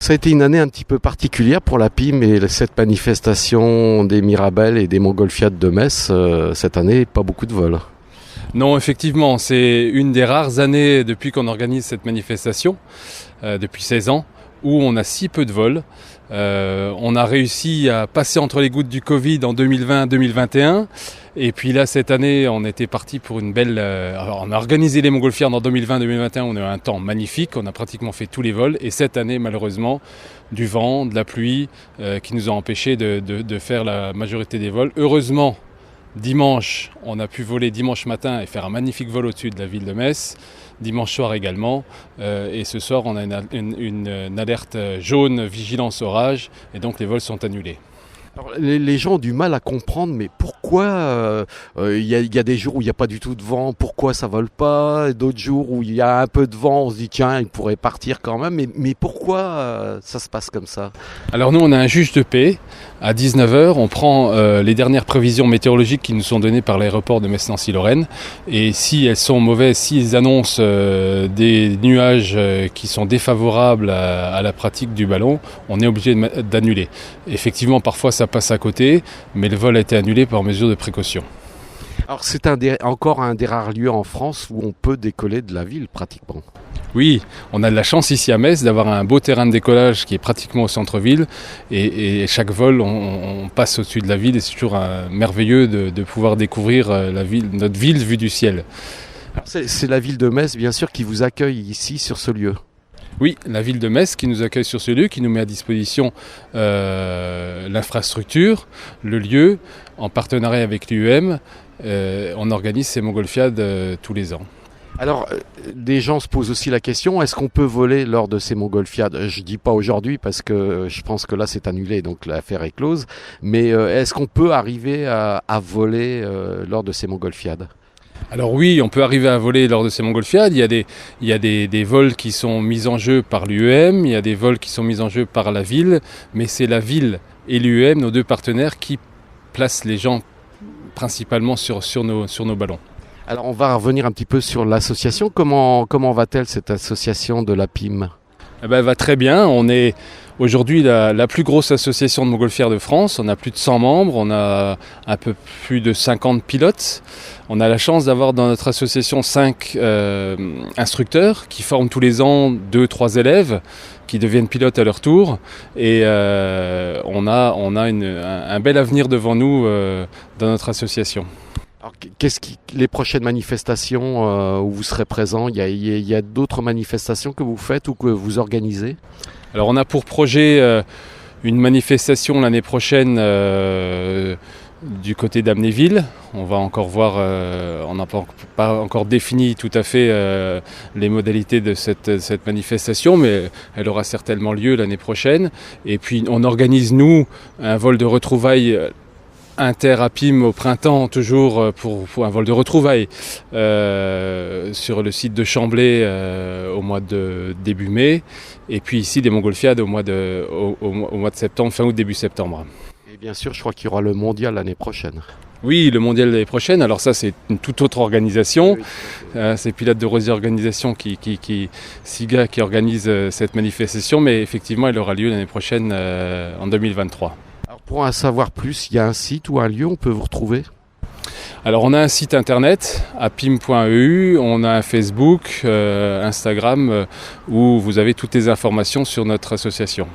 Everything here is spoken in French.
Ça a été une année un petit peu particulière pour la PIM et cette manifestation des Mirabelles et des Montgolfiades de Metz. Cette année, pas beaucoup de vols. Non, effectivement, c'est une des rares années depuis qu'on organise cette manifestation, depuis 16 ans, où on a si peu de vols. On a réussi à passer entre les gouttes du Covid en 2020-2021. Et puis là, cette année, on était parti pour une belle... alors, on a organisé les Montgolfières en 2020-2021. On a eu un temps magnifique. On a pratiquement fait tous les vols. Et cette année, malheureusement, du vent, de la pluie qui nous a empêchés de faire la majorité des vols. Heureusement, dimanche, on a pu voler dimanche matin et faire un magnifique vol au-dessus de la ville de Metz. Dimanche soir également. Et ce soir, on a une alerte jaune, vigilance orage. Et donc, les vols sont annulés. Alors, les gens ont du mal à comprendre, mais pourquoi il y a des jours où il n'y a pas du tout de vent, pourquoi ça vole pas, et d'autres jours où il y a un peu de vent, on se dit tiens, il pourrait partir quand même, mais pourquoi ça se passe comme ça? Alors nous, on a un juge de paix. À 19h, on prend les dernières prévisions météorologiques qui nous sont données par l'aéroport de Metz-Nancy-Lorraine. Et si elles sont mauvaises, s'ils annoncent des nuages qui sont défavorables à la pratique du ballon, on est obligé d'annuler. Effectivement, parfois ça passe à côté, mais le vol a été annulé par mesure de précaution. Alors c'est encore un des rares lieux en France où on peut décoller de la ville pratiquement. Oui, on a de la chance ici à Metz d'avoir un beau terrain de décollage qui est pratiquement au centre-ville et chaque vol on passe au-dessus de la ville et c'est toujours merveilleux de pouvoir découvrir notre ville vue du ciel. Alors c'est la ville de Metz bien sûr qui vous accueille ici sur ce lieu. Oui, la ville de Metz qui nous accueille sur ce lieu, qui nous met à disposition l'infrastructure, le lieu, en partenariat avec l'UEM. On organise ces Montgolfiades tous les ans. Alors, des gens se posent aussi la question, est-ce qu'on peut voler lors de ces Montgolfiades? Je dis pas aujourd'hui parce que je pense que là c'est annulé, donc l'affaire est close. Mais est-ce qu'on peut arriver à voler lors de ces Montgolfiades? Alors oui, on peut arriver à voler lors de ces Montgolfiades. Il y a des vols qui sont mis en jeu par l'UEM, il y a des vols qui sont mis en jeu par la ville, mais c'est la ville et l'UEM, nos deux partenaires, qui placent les gens principalement sur nos ballons. Alors on va revenir un petit peu sur l'association. Comment va-t-elle cette association de la PIM? Elle va très bien. On est aujourd'hui la plus grosse association de montgolfières de France. On a plus de 100 membres, on a un peu plus de 50 pilotes. On a la chance d'avoir dans notre association 5 instructeurs qui forment tous les ans 2-3 élèves qui deviennent pilotes à leur tour. Et on a un bel avenir devant nous dans notre association. Alors, les prochaines manifestations où vous serez présents, il y a d'autres manifestations que vous faites ou que vous organisez? Alors on a pour projet une manifestation l'année prochaine du côté d'Amnéville. On va encore voir, on n'a pas encore défini tout à fait les modalités de cette manifestation, mais elle aura certainement lieu l'année prochaine. Et puis on organise nous un vol de retrouvailles inter-APIM au printemps, toujours pour un vol de retrouvailles sur le site de Chamblay au mois de début mai, et puis ici des Montgolfiades au mois de septembre, fin août, début septembre. Et bien sûr, je crois qu'il y aura le mondial l'année prochaine. Oui, le mondial l'année prochaine, alors ça c'est une toute autre organisation, c'est Pilotes de Rosiers Organisation SIGA qui organise cette manifestation, mais effectivement elle aura lieu l'année prochaine en 2023. Alors pour en savoir plus, il y a un site ou un lieu où on peut vous retrouver? Alors on a un site internet, apim.eu, on a un Facebook, Instagram, où vous avez toutes les informations sur notre association.